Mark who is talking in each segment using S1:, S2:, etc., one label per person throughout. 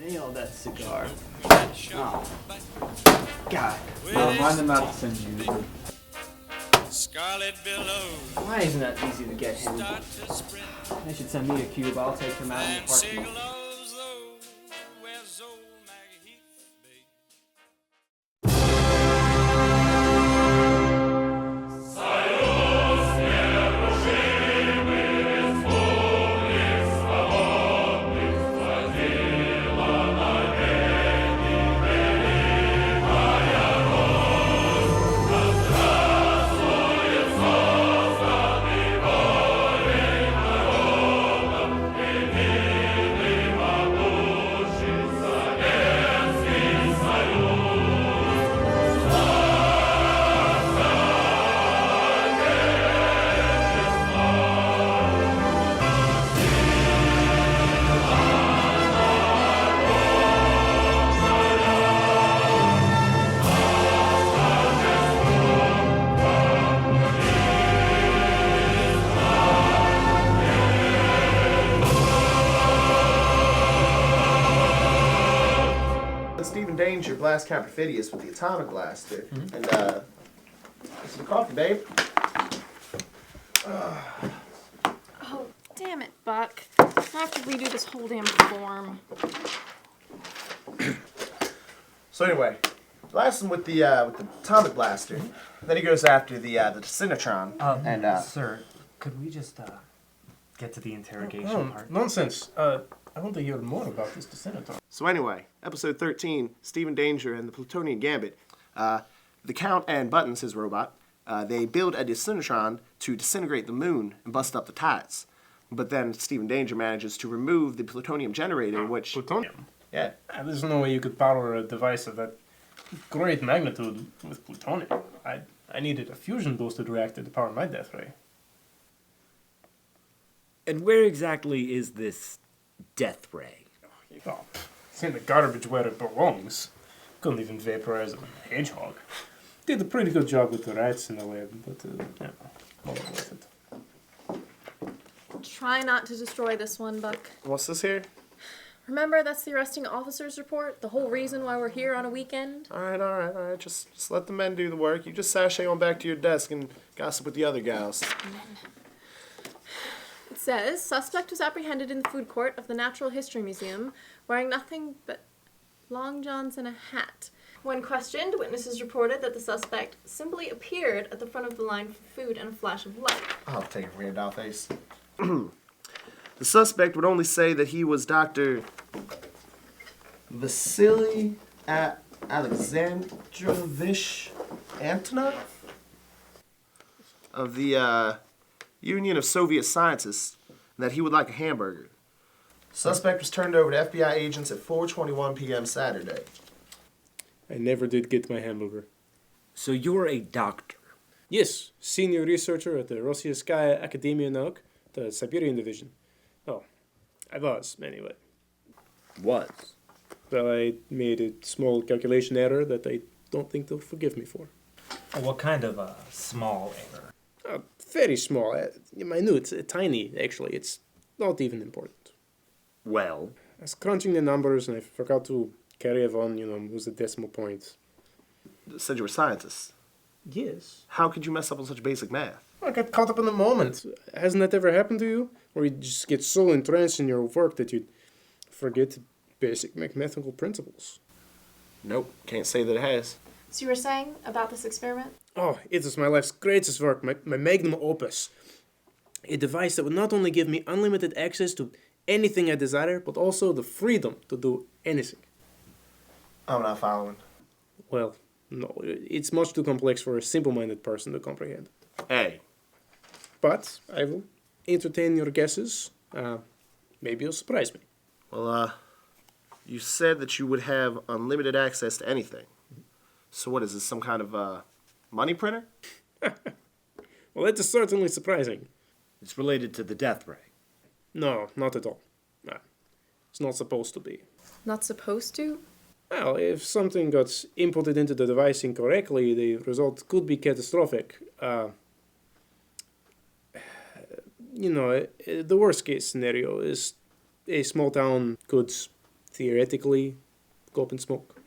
S1: Nail that cigar. Oh. God.
S2: Mind them out to send you.
S3: Scarlet billows.
S1: Why isn't that easy to get him?
S3: Start to spread.
S1: They should send me a cube. I'll take him out in the parking lot.
S3: Cigalos, though, where's old Maggie Heath,
S4: Stephen Danger blast Captain Phidias with the atomic blaster. And, some coffee, babe.
S5: Oh, damn it, Buck. I have to redo this whole damn form.
S4: So anyway, blast him with the atomic blaster. Then he goes after the Synchronotron.
S6: Sir, could we just get to the interrogation part?
S2: Nonsense. I want to hear more about this Descentator.
S4: So anyway, episode 13, Stephen Danger and the Plutonian Gambit. The Count and Buttons, his robot, they build a Synchronotron to disintegrate the moon and bust up the tides. But then Stephen Danger manages to remove the plutonium generator, which...
S2: Plutonium?
S4: Yeah.
S2: There's no way you could power a device of that great magnitude with plutonium. I needed a fusion-boosted reactor to power my death ray.
S7: And where exactly is this death ray?
S2: Oh, it's in the garbage where it belongs. Couldn't even vaporize a hedgehog. Did a pretty good job with the rats in the lab, but yeah, all worth it.
S5: Try not to destroy this one, Buck.
S4: What's this here?
S5: Remember, that's the arresting officer's report? The whole reason why we're here on a weekend?
S4: All right. Just let the men do the work. You just sashay on back to your desk and gossip with the other gals.
S5: It says, suspect was apprehended in the food court of the Natural History Museum wearing nothing but long johns and a hat. When questioned, witnesses reported that the suspect simply appeared at the front of the line for food in a flash of light.
S4: I'll take it from your doll face. The suspect would only say that he was Dr. Vasily Alexandrovich Antonov of the Union of Soviet Scientists, and that he would like a hamburger. Suspect was turned over to FBI agents at 4:21 p.m. Saturday.
S2: I never did get my hamburger.
S7: So you're a doctor?
S2: Yes, senior researcher at the Rossiyskaya Akademia Nauk, the Siberian division. Oh, I was, anyway.
S7: Was?
S2: Well, I made a small calculation error that I don't think they'll forgive me for.
S6: What kind of a small error?
S2: Very small, minute, tiny, actually. It's not even important.
S7: Well?
S2: I was crunching the numbers and I forgot to carry on, use the decimal point.
S4: Said you were scientists.
S2: Yes.
S4: How could you mess up on such basic math?
S2: I got caught up in the moment. Hasn't that ever happened to you? Where you just get so entranced in your work that you forget basic mathematical principles?
S4: Nope, can't say that it has.
S5: So you were saying about this experiment?
S2: Oh, it was my life's greatest work, my magnum opus. A device that would not only give me unlimited access to anything I desire, but also the freedom to do anything.
S4: I'm not following.
S2: Well, no, it's much too complex for a simple-minded person to comprehend.
S4: Hey.
S2: But I will entertain your guesses. Maybe you'll surprise me.
S4: Well, you said that you would have unlimited access to anything. So what is this, some kind of money printer?
S2: Well, that is certainly surprising.
S7: It's related to the death ray.
S2: No, not at all. It's not supposed to be.
S5: Not supposed to?
S2: Well, if something got inputted into the device incorrectly, the result could be catastrophic. The worst case scenario is a small town could theoretically go up in smoke.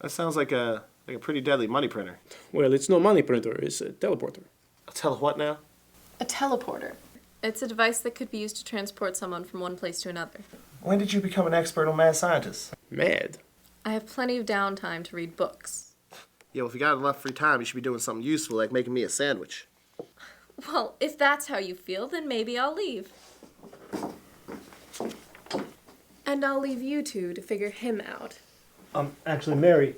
S4: That sounds like a pretty deadly money printer.
S2: Well, it's no money printer, it's a teleporter.
S4: I'll tell what now?
S5: A teleporter. It's a device that could be used to transport someone from one place to another.
S4: When did you become an expert on mad scientists?
S2: Mad.
S5: I have plenty of downtime to read books.
S4: Yo, if you got enough free time, you should be doing something useful like making me a sandwich.
S5: Well, if that's how you feel, then maybe I'll leave. And I'll leave you two to figure him out.
S6: Actually, Mary,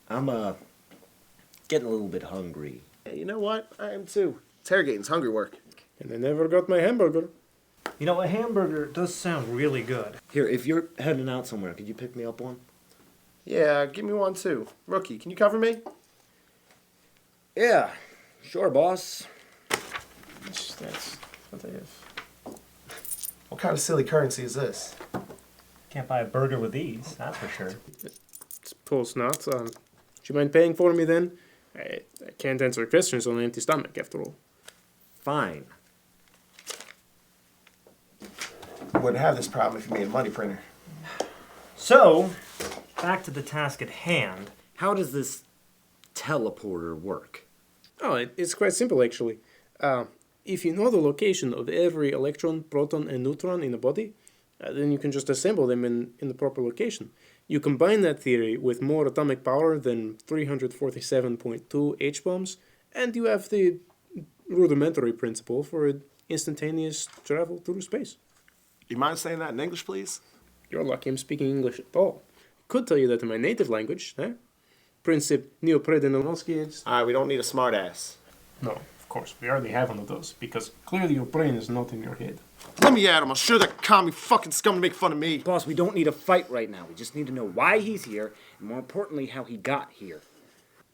S7: I'm getting a little bit hungry.
S4: Hey, you know what? I am too. Interrogating's hungry work.
S2: And I never got my hamburger.
S6: you know, a hamburger does sound really good.
S7: Here, if you're heading out somewhere, could you pick me up one?
S4: Yeah, give me one too. Rookie, can you cover me?
S7: Yeah, sure, boss.
S2: That's what I have.
S4: What kind of silly currency is this?
S6: Can't buy a burger with these, that's for sure.
S2: Suppose not. Do you mind paying for me then? I can't answer questions on an empty stomach, after all.
S7: Fine.
S4: Wouldn't have this problem if you made a money printer.
S6: So, back to the task at hand.
S7: How does this teleporter work?
S2: Oh, it's quite simple, actually. If you know the location of every electron, proton, and neutron in a body, then you can just assemble them in the proper location. You combine that theory with more atomic power than 347.2 H-bombs, and you have the rudimentary principle for instantaneous travel through space.
S4: You mind saying that in English, please?
S2: You're lucky I'm speaking English at all. Could tell you that in my native language, eh? Princip neopredenoloski.
S4: Alright, we don't need a smartass.
S2: No, of course, we already have one of those, because clearly your brain is not in your head.
S4: Let me at him. I'll show that commie fucking scum to make fun of me.
S7: Boss, we don't need a fight right now. We just need to know why he's here, and more importantly, how he got here.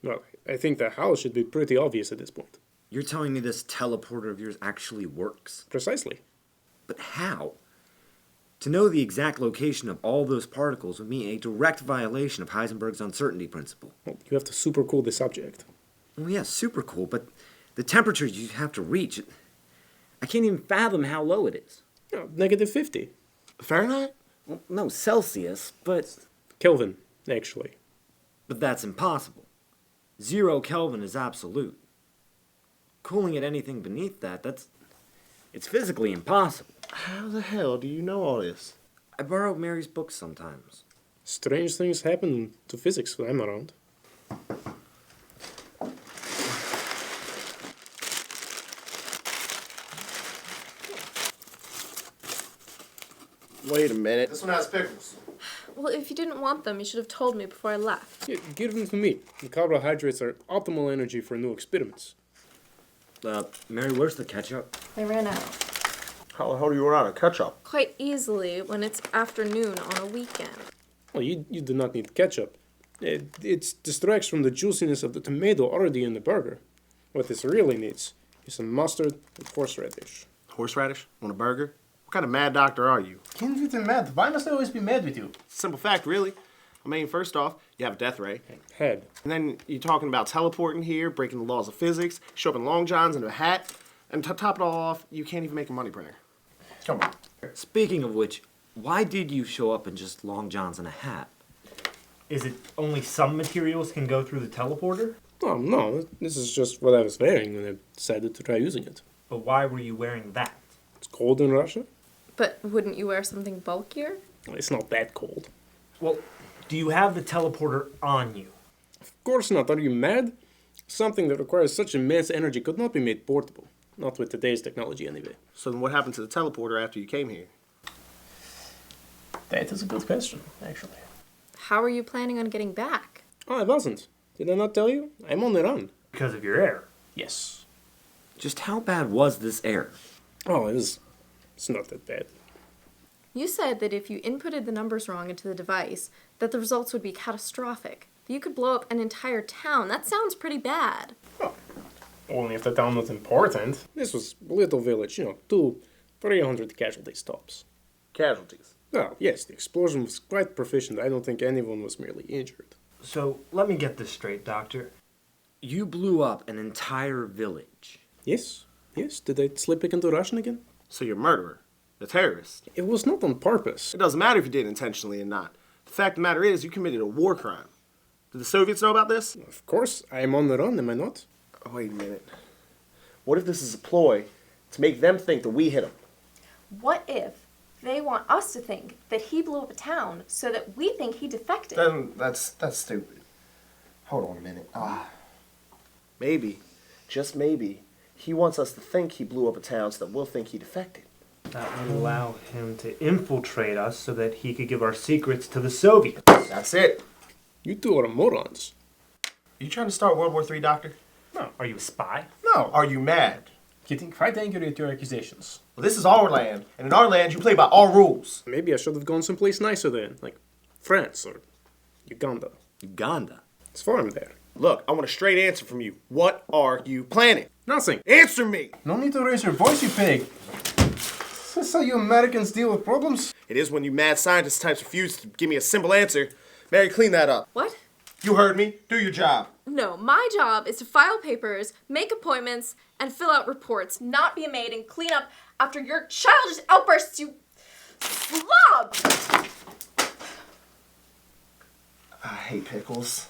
S2: Well, I think the how should be pretty obvious at this point.
S7: You're telling me this teleporter of yours actually works?
S2: Precisely.
S7: But how? To know the exact location of all those particles would mean a direct violation of Heisenberg's uncertainty principle.
S2: Well, you have to supercool the subject.
S7: Well, yeah, super cool, but the temperatures you have to reach, I can't even fathom how low it is.
S2: Negative 50.
S4: Fahrenheit?
S7: Well, no, Celsius, but
S2: Kelvin, actually.
S7: that's impossible. 0 Kelvin is absolute. Cooling at anything beneath it's physically impossible.
S4: How the hell do you know all this?
S7: I borrow Mary's books sometimes.
S2: Strange things happen to physics when I'm around.
S4: Wait a minute. This one has pickles.
S5: Well, if you didn't want them, you should have told me before I left.
S2: Yeah, give them to me. The carbohydrates are optimal energy for new experiments.
S7: Mary, where's the ketchup?
S5: They ran out.
S4: How the hell do you run out of ketchup?
S5: Quite easily when it's afternoon on a weekend.
S2: Well, you do not need ketchup. It distracts from the juiciness of the tomato already in the burger. What this really needs is some mustard and horseradish.
S4: Horseradish? On a burger? What kind of mad doctor are you?
S2: Can't you be mad? Why must I always be mad with you?
S4: Simple fact, really. I mean, first off, you have a death ray.
S2: Head.
S4: And then you're talking about teleporting here, breaking the laws of physics, show up in long johns and a hat. And to top it all off, you can't even make a money printer. Come on.
S7: Speaking of which, why did you show up in just long johns and a hat?
S6: Is it only some materials can go through the teleporter?
S2: Oh, no. This is just what I was wearing when I decided to try using it.
S6: But why were you wearing that?
S2: It's cold in Russia.
S5: But wouldn't you wear something bulkier?
S2: Well, it's not that cold.
S6: Well, do you have the teleporter on you?
S2: Of course not. Are you mad? Something that requires such immense energy could not be made portable. Not with today's technology, anyway.
S4: So then what happened to the teleporter after you came here?
S2: That is a good question, actually.
S5: How are you planning on getting back?
S2: Oh, I wasn't. Did I not tell you? I'm on the run.
S6: Because of your air.
S2: Yes.
S7: Just how bad was this air?
S2: Oh, it's not that bad.
S5: You said that if you inputted the numbers wrong into the device, that the results would be catastrophic. You could blow up an entire town. That sounds pretty bad.
S2: Only if the town was important. This was a little village, 300 casualties tops.
S4: Casualties.
S2: Oh, yes, the explosion was quite proficient. I don't think anyone was merely injured.
S6: So, let me get this straight, Doctor.
S7: You blew up an entire village.
S2: Yes, did I slip back into Russian again?
S4: So you're a murderer. The terrorist.
S2: It was not on purpose.
S4: It doesn't matter if you did it intentionally or not. The fact of the matter is, you committed a war crime. Did the Soviets know about this?
S2: Of course, I am on the run, am I not?
S4: Oh, wait a minute. What if this is a ploy to make them think that we hit them?
S5: What if they want us to think that he blew up a town so that we think he defected?
S4: Then that's stupid. Hold on a minute. Maybe, just maybe, he wants us to think he blew up a town so that we'll think he defected.
S6: That would allow him to infiltrate us so that he could give our secrets to the Soviets.
S4: That's it.
S2: You two are morons.
S4: You trying to start World War III, Doctor?
S6: No, are you a spy?
S4: No. Are you mad?
S1: Getting quite angry at your accusations.
S4: Well, this is our land, and in our land you play by our rules.
S2: Maybe I should have gone someplace nicer then, like France or Uganda.
S7: Uganda.
S2: It's farm there.
S4: Look, I want a straight answer from you. What are you planning?
S2: Nothing.
S4: Answer me!
S1: No need to raise your voice, you pig. Is this how you Americans deal with problems?
S4: It is when you mad scientist types refuse to give me a simple answer. Mary, clean that up.
S5: What?
S4: You heard me. Do your job.
S5: No, my job is to file papers, make appointments, and fill out reports, not be a maid and clean up after your childish outbursts, you slob!
S4: I hate pickles.